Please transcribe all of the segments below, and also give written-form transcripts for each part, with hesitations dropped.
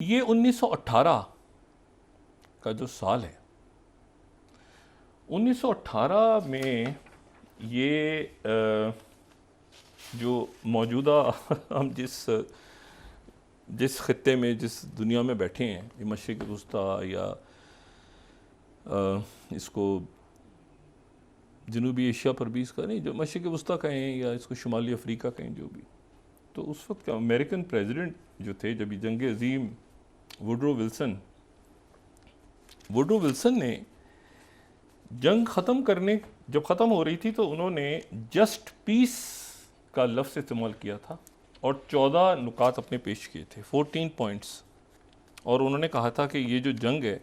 ये 1918 का जो साल है, 1918 में ये जो मौजूदा हम जिस खत्ते में, जिस दुनिया में बैठे हैं, ये मशरिक़ वुस्ता या इसको जनूबी एशिया पर भी इसका नहीं, जो मशरिक़ वुस्ता कहें या इसको शुमाली अफ्रीका कहें, जो भी, तो उस वक्त का अमेरिकन प्रेसिडेंट जो थे, जब ये जंग अज़ीम वुडरो विल्सन ने जंग ख़त्म करने, जब ख़त्म हो रही थी तो उन्होंने जस्ट पीस का लफ्ज़ इस्तेमाल किया था और 14 नुकात अपने पेश किए थे, 14 पॉइंट्स। और उन्होंने कहा था कि ये जो जंग है,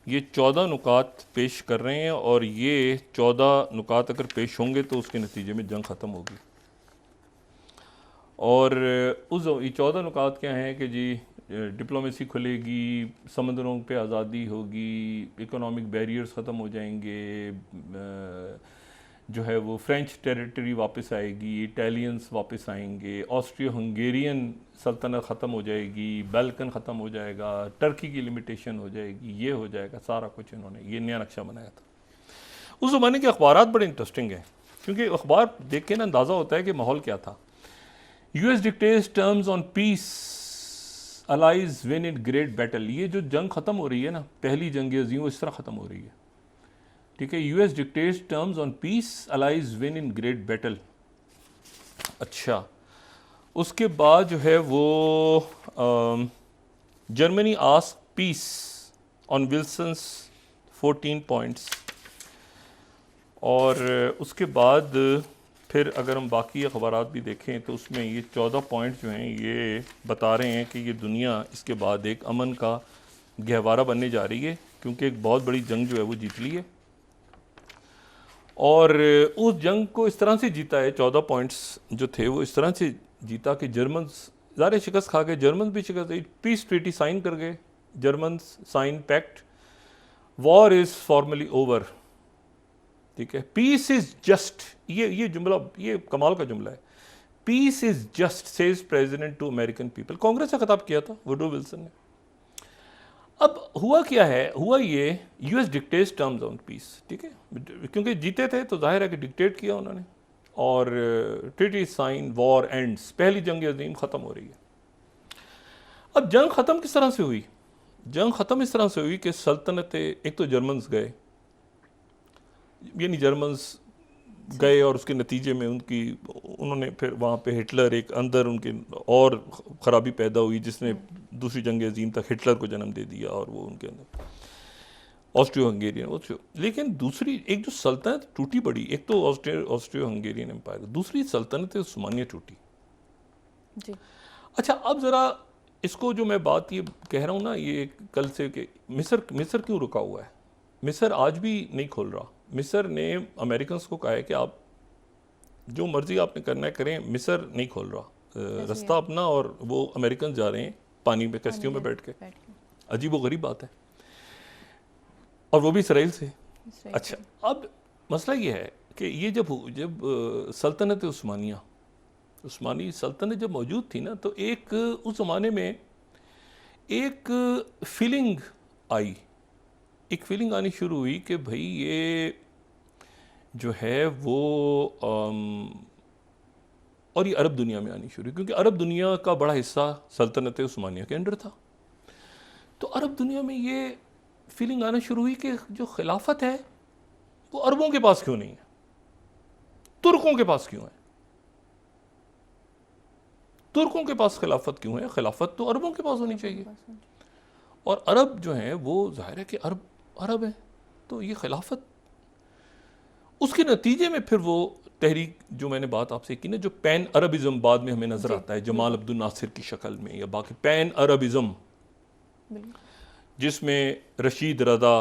ये 14 नुकात पेश कर रहे हैं और ये 14 नुकात अगर पेश होंगे तो उसके नतीजे में जंग ख़त्म होगी। और ये 14 नुकात क्या हैं कि जी, डिप्लोमेसी खुलेगी, समंदरों पे आज़ादी होगी, इकोनॉमिक बैरियर्स ख़त्म हो जाएंगे, जो है वो फ्रेंच टेरिटरी वापस आएगी, इटालियंस वापस आएंगे, ऑस्ट्रियो हंगेरियन सल्तनत ख़त्म हो जाएगी, बाल्कन ख़त्म हो जाएगा, टर्की की लिमिटेशन हो जाएगी, ये हो जाएगा, सारा कुछ इन्होंने ये नया नक्शा बनाया था। उस ज़माने के अखबारात बड़े इंटरेस्टिंग हैं, क्योंकि अखबार देख के ना अंदाज़ा होता है कि माहौल क्या था। US dictates terms on peace, allies win in great battle. ये जो जंग ख़त्म हो रही है ना, पहली जंग अज़ीम, इस तरह ख़त्म हो रही है, ठीक है। US dictates terms on peace, allies win in great battle. अच्छा, उसके बाद जो है वो Germany ask peace on Wilson's 14 points. और उसके बाद फिर अगर हम बाकी अखबारात भी देखें तो उसमें ये 14 पॉइंट जो हैं ये बता रहे हैं कि ये दुनिया इसके बाद एक अमन का गहवारा बनने जा रही है, क्योंकि एक बहुत बड़ी जंग जो है वो जीत ली है। और उस जंग को इस तरह से जीता है, 14 पॉइंट्स जो थे वो इस तरह से जीता कि जर्मन ज़ाहिर शिकस्त खा गए, जर्मन भी शिकस्त, पीस ट्रीटी साइन कर गए, German sign pact, war is formally over, ठीक है। पीस इज जस्ट, ये जुमला, ये कमाल का जुमला है। Peace is just says president to American people. Congress से खिताब किया था वुडरो विल्सन ने। अब हुआ क्या है, हुआ ये US dictates terms on peace, ठीक है, क्योंकि जीते थे तो जाहिर है कि डिक्टेट किया उन्होंने, और ट्रीटी साइन, वॉर एंड्स, पहली जंग अज़ीम ख़त्म हो रही है। अब जंग ख़त्म किस तरह से हुई? जंग ख़त्म इस तरह से हुई कि सल्तनतें, एक तो जर्मन्स गए, यानी जर्मन्स गए और उसके नतीजे में उन्होंने फिर वहाँ पे हिटलर, एक अंदर उनके और ख़राबी पैदा हुई जिसने दूसरी जंग अज़ीम तक हिटलर को जन्म दे दिया, और वो उनके अंदर ऑस्ट्रियो हंगेरियन। लेकिन दूसरी एक जो सल्तनत टूटी बड़ी, एक तो ऑस्ट्रियो हंगेरियन एम्पायर, दूसरी सल्तनत उस्मानिया टूटी जी। अच्छा, अब ज़रा इसको जो मैं बात ये कह रहा हूँ ना, ये कल से कि मिस्र क्यों रुका हुआ है? मिस्र आज भी नहीं खोल रहा। मिस्र ने अमेरिकन को कहा है कि आप जो मर्जी आपने करना है करें, मिस्र नहीं खोल रहा रास्ता अपना, और वो अमेरिकन जा रहे हैं पानी में कश्तियों में बैठ के। अजीब व गरीब बात है, और वो भी इसराइल से। अच्छा, अब मसला ये है कि ये जब सल्तनत उस्मानी सल्तनत जब मौजूद थी ना, तो एक उस ज़माने में एक फीलिंग आई, एक फीलिंग आनी शुरू हुई कि भाई ये जो है वो और ये अरब दुनिया में आनी शुरू, क्योंकि अरब दुनिया का बड़ा हिस्सा सल्तनत उस्मानिया के अंडर था। तो अरब दुनिया में ये फीलिंग आना शुरू हुई कि जो खिलाफत है वो अरबों के पास क्यों नहीं है, तुर्कों के पास क्यों है, तुर्कों के पास खिलाफत क्यों है? खिलाफत तो अरबों के पास होनी चाहिए, और अरब जो हैं वो जाहिर है कि अरब है, तो ये खिलाफत, उसके नतीजे में फिर वो तहरीक जो मैंने बात आपसे की ना, जो पैन अरबिज़म बाद में हमें नज़र आता है जमाल अब्दुल नासिर की शक्ल में, या बाकी पैन अरबिज़म, जिसमें रशीद रज़ा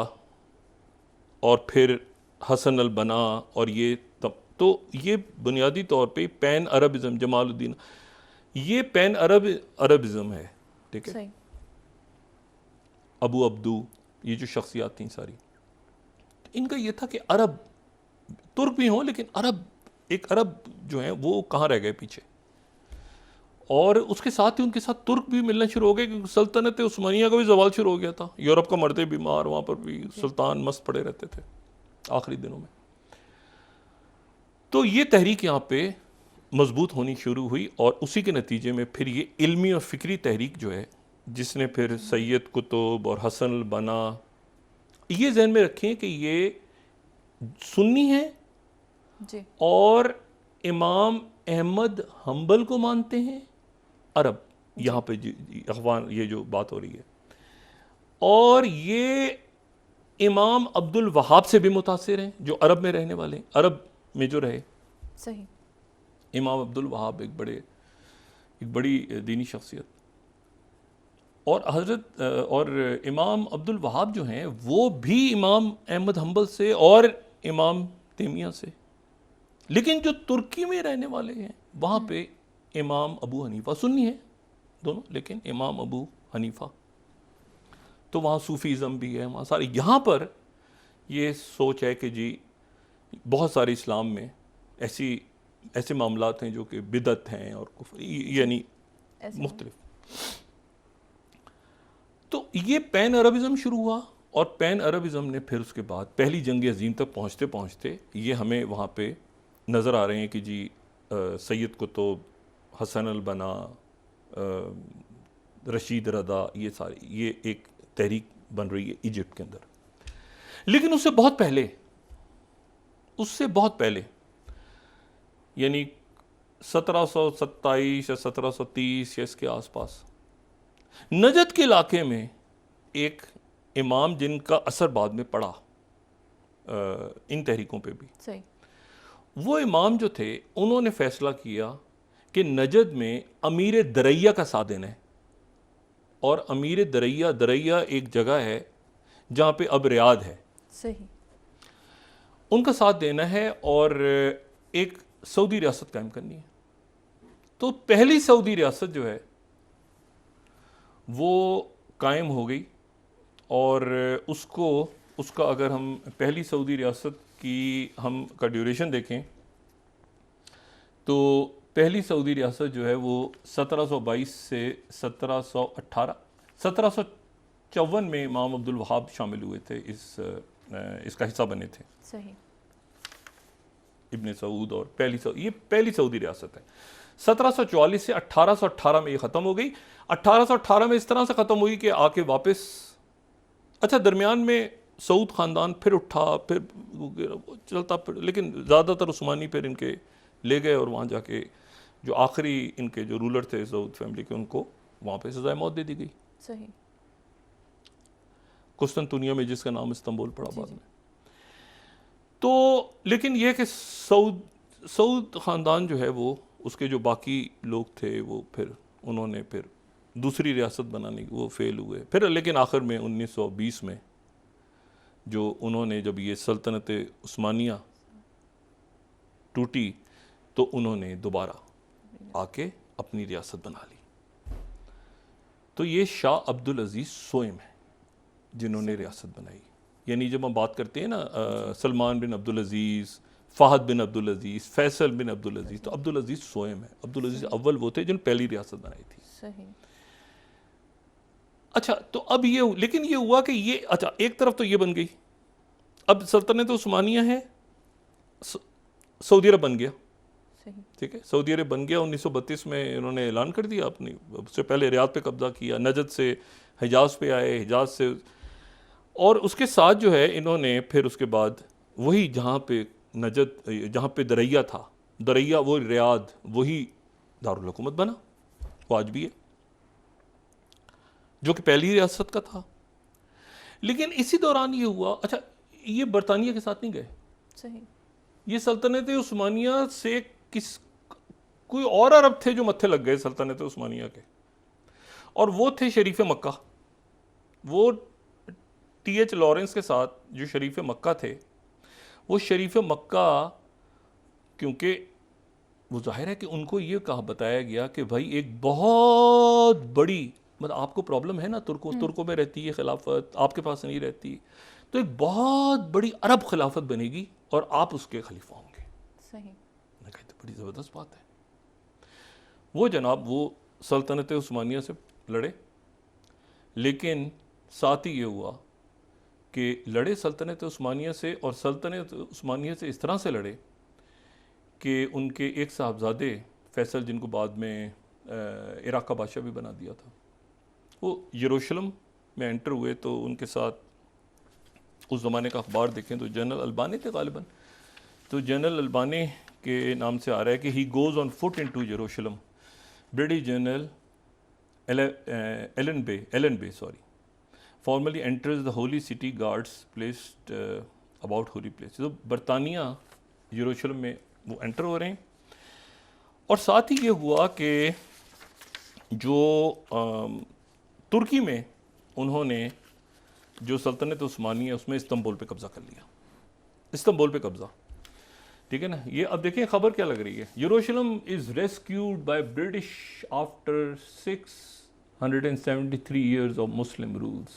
और फिर हसन अल बना, और ये तब तो ये बुनियादी तौर पे पैन अरबिज़म, जमालुद्दीन, ये पैन अरबिज़म है, ठीक है। अबू अब्दू, ये जो शख्सियात थी सारी, इनका ये था कि अरब, तुर्क भी हों लेकिन अरब, एक अरब जो हैं वो कहाँ रह गए पीछे। और उसके साथ ही उनके साथ तुर्क भी मिलना शुरू हो गए, क्योंकि सल्तनत उस्मानिया का भी जवाल शुरू हो गया था। यूरोप का मर्दे बीमार, वहाँ पर भी सुल्तान मस्त पड़े रहते थे आखिरी दिनों में। तो ये तहरीक यहाँ पे मजबूत होनी शुरू हुई, और उसी के नतीजे में फिर ये इल्मी और फ़िक्री तहरीक जो है, जिसने फिर सैयद कुतुब और हसन अल बना, ये जहन में रखें कि ये सुन्नी है जी। और इमाम अहमद हम्बल को मानते हैं, अरब यहाँ पे अखबार ये जो बात हो रही है, और ये इमाम अब्दुल वहाब से भी मुतासिर हैं, जो अरब में रहने वाले हैं, अरब में जो रहे। सही। इमाम अब्दुल वहाब एक बड़ी दीनी शख्सियत, और हजरत और इमाम अब्दुल वहाब जो हैं वो भी इमाम अहमद हम्बल से और इमाम तेमिया से। लेकिन जो तुर्की में रहने वाले हैं वहाँ पे इमाम अबू हनीफा, सुन्नी है दोनों, लेकिन इमाम अबू हनीफा, तो वहाँ सूफीज़म भी है वहाँ सारे। यहाँ पर ये सोच है कि जी बहुत सारे इस्लाम में ऐसे मामलात हैं जो कि बिदत हैं और कुफ्र, यानी मुख्तलिफ। तो ये पैन अरबिज़म शुरू हुआ, और पैन अरबिज़म ने फिर उसके बाद पहली जंग अजीम तक पहुँचते पहुँचते ये हमें वहाँ पे नज़र आ रहे हैं कि जी सैयद कुतुब, हसन अल बना, रशीद रदा, ये सारे ये एक तहरीक बन रही है इजिप्ट के अंदर। लेकिन उससे बहुत पहले यानी 1727 या 1730 या इसके आसपास नजद के इलाके में एक इमाम जिनका असर बाद में पड़ा इन तहरीकों पे भी, सही। वो इमाम जो थे उन्होंने फैसला किया कि नजद में अमीर दरैया का साथ देना है। और अमीर दरैया एक जगह है जहाँ पे अब रियाद है, सही, उनका साथ देना है और एक सऊदी रियासत कायम करनी है। तो पहली सऊदी रियासत जो है वो कायम हो गई, और उसका अगर हम पहली सऊदी रियासत की हम का ड्यूरेशन देखें तो पहली सऊदी रियासत जो है वो 1722 से 1754 में इमाम अब्दुल वहाब शामिल हुए थे, इसका हिस्सा बने थे। सही। इब्ने सऊद, और ये पहली सऊदी रियासत है। 1744 से 1818 में ये ख़त्म हो गई। 1818 में इस तरह से ख़त्म हुई कि आके वापस, अच्छा दरमियान में सऊद ख़ानदान फिर उठा, फिर चलता, लेकिन ज़्यादातर उस्मानी फिर इनके ले गए, और वहाँ जाके जो आखिरी इनके जो रूलर थे सऊद फैमिली के, उनको वहाँ पे सज़ाए मौत दे दी गई। सही। कुस्तुनतुनिया में, जिसका नाम इस्तांबुल पड़ा बाद में। तो लेकिन यह कि सऊद ख़ानदान जो है वो, उसके जो बाकी लोग थे वो फिर उन्होंने फिर दूसरी रियासत बनाने की वो फेल हुए। फिर लेकिन आखिर में 1920 में जो उन्होंने, जब ये सल्तनत उस्मानिया टूटी, तो उन्होंने दोबारा आके अपनी रियासत बना ली। तो ये शाह अब्दुल अजीज़ सोएम है जिन्होंने रियासत बनाई। यानी जब हम बात करते हैं ना सलमान बिन अब्दुल अजीज़, फ़हद बिन अब्दुल अजीज़, फैसल बिन अब्दुल अजीज़, तो अब्दुल अजीज़ सोएम है। अब्दुल अजीज़ अव्वल वो थे जिन्होंने पहली रियासत बनाई थी। सही। अच्छा, तो अब ये, लेकिन ये हुआ कि ये, अच्छा एक तरफ तो ये बन गई, अब सल्तनत उस्मानिया है, सऊदी अरब बन गया। ठीक है, सऊदी अरब बन गया। 1932 में इन्होंने ऐलान कर दिया अपनी, उससे पहले रियाद पे कब्जा किया, नजद से हिजाज पे आए, हिजाज से, और उसके साथ जो है इन्होंने फिर उसके बाद वही जहाँ पे नजद, जहाँ पे दरैया था, दरैया वो रियाद, वही दारुल हुकूमत बना, वो आज भी है, जो कि पहली रियासत का था। लेकिन इसी दौरान ये हुआ, अच्छा ये बरतानिया के साथ नहीं गए, सही। ये सल्तनत उस्मानिया से कोई और अरब थे जो मत्थे लग गए सल्तनत उस्मानिया के, और वो थे शरीफ मक्का। वो टी.एच. लॉरेंस के साथ जो शरीफ मक्का थे, वो शरीफ मक्का, क्योंकि वो जाहिर है कि उनको ये कहा बताया गया कि भाई एक बहुत बड़ी, मतलब आपको प्रॉब्लम है ना, तुर्कों में रहती है खिलाफत, आपके पास नहीं रहती, तो एक बहुत बड़ी अरब खिलाफत बनेगी और आप उसके खलीफा होंगे। सही। मैं कहते बड़ी ज़बरदस्त बात है। वो जनाब वो सल्तनत उस्मानिया से लड़े, लेकिन साथ ही ये हुआ कि लड़े सल्तनत उस्मानिया से, और सल्तनत उस्मानिया से इस तरह से लड़े कि उनके एक साहबजादे फैसल, जिनको बाद में इराक़ का बादशाह भी बना दिया था, वो यरूशलेम में एंटर हुए। तो उनके साथ उस ज़माने का अखबार देखें तो जनरल अल्बानी थे गालिबन, तो जनरल अल्बानी के नाम से आ रहा है कि he goes on foot into यरूशलेम, British general Allenby formally enters the holy city, guards placed about holy place। तो बरतानिया यरूशलेम में वो एंटर हो रहे हैं। और साथ ही ये हुआ कि जो तुर्की में उन्होंने जो सल्तनत उस्मानिया उसमें इस्तांबुल पे कब्ज़ा कर लिया, इस्तांबुल पे कब्ज़ा, ठीक है ना। ये अब देखें खबर क्या लग रही है, यरूशलेम is rescued by British after 673 years of Muslim rules.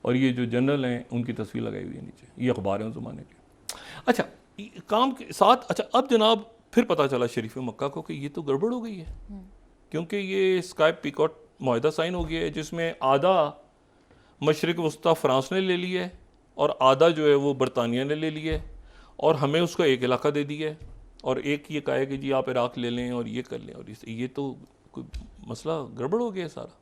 और ये जो जनरल हैं उनकी तस्वीर लगाई हुई है नीचे, ये अखबार हैं उस ज़माने के। अच्छा, काम के साथ अच्छा अब जनाब फिर पता चला शरीफ मक्का को कि ये तो गड़बड़ हो गई है, क्योंकि ये स्काई पिकॉट माहिदा साइन हो गया है, जिसमें आधा मशरिक वस्ता फ्रांस ने ले लिया है और आधा जो है वो बरतानिया ने ले लिया है, और हमें उसका एक इलाका दे दिया है, और एक ये कहा है कि जी आप इराक़ ले लें और ये कर लें, और ये तो कोई मसला गड़बड़ हो गया है सारा।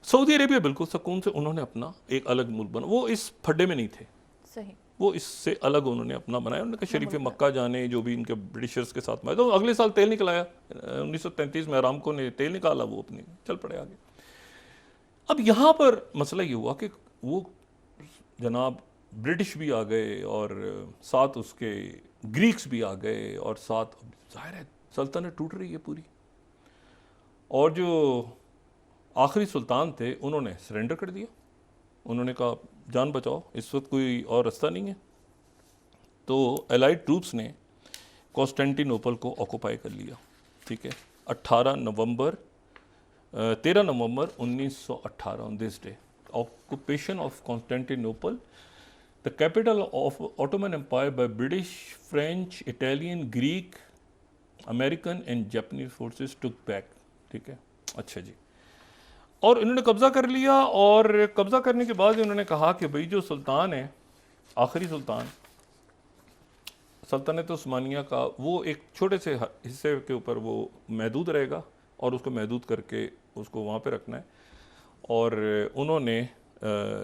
सऊदी अरेबिया बिल्कुल सुकून से उन्होंने अपना एक अलग मुल्क बना, वो इस फड्डे में नहीं थे, सही, वो इससे अलग उन्होंने अपना बनाया। उन्होंने कहा शरीफ मक्का जाने जो भी इनके ब्रिटिशर्स के साथ में, तो अगले साल तेल निकलाया 1933 में अरामको ने तेल निकाला, वो अपने चल पड़े आगे। अब यहाँ पर मसला ये हुआ कि वो जनाब ब्रिटिश भी आ गए और साथ उसके ग्रीक्स भी आ गए, और साथ जाहिर है सल्तनत टूट रही है पूरी। और जो आखिरी सुल्तान थे उन्होंने सरेंडर कर दिया, उन्होंने कहा जान बचाओ, इस वक्त कोई और रास्ता नहीं है। तो एलाइड ट्रूप्स ने कॉन्स्टेंटिनोपल को ऑक्यूपाई कर लिया, ठीक है। 13 November 1918 on this day, occupation of Constantinople, the capital of Ottoman Empire by British, French, Italian, Greek, American and Japanese forces took back, ठीक है। अच्छा जी, और इन्होंने कब्ज़ा कर लिया, और कब्ज़ा करने के बाद उन्होंने कहा कि भाई जो सुल्तान है, आखिरी सुल्तान सल्तनत उस्मानिया का, वो एक छोटे से हिस्से के ऊपर वो महदूद रहेगा, और उसको महदूद करके उसको वहाँ पे रखना है। और उन्होंने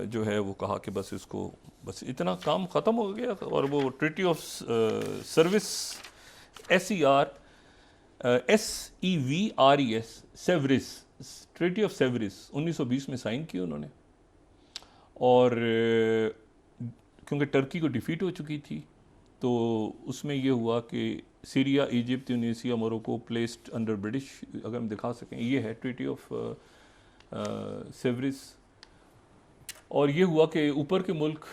जो है वो कहा कि बस इसको बस इतना काम ख़त्म हो गया, और वो treaty of service SEVRES Sevres, treaty of Sevres 1920 में साइन की उन्होंने। और क्योंकि टर्की को डिफीट हो चुकी थी, तो उसमें ये हुआ कि Syria, Egypt, Tunisia, Morocco placed under British, अगर हम दिखा सकें, ये है ट्रीटी ऑफ सेवरिस। और ये हुआ कि ऊपर के मुल्क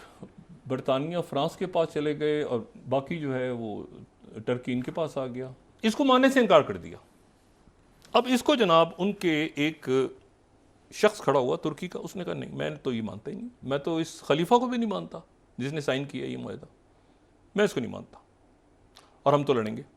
बरतानिया, फ्रांस के पास चले गए, और बाकी जो है वो टर्की इनके पास आ गया। इसको मानने से इनकार कर दिया। अब इसको जनाब उनके एक शख्स खड़ा हुआ तुर्की का, उसने कहा नहीं, मैं तो ये मानता ही नहीं, मैं तो इस खलीफा को भी नहीं मानता जिसने साइन किया ये मुआहदा, मैं इसको नहीं मानता, और हम तो लड़ेंगे।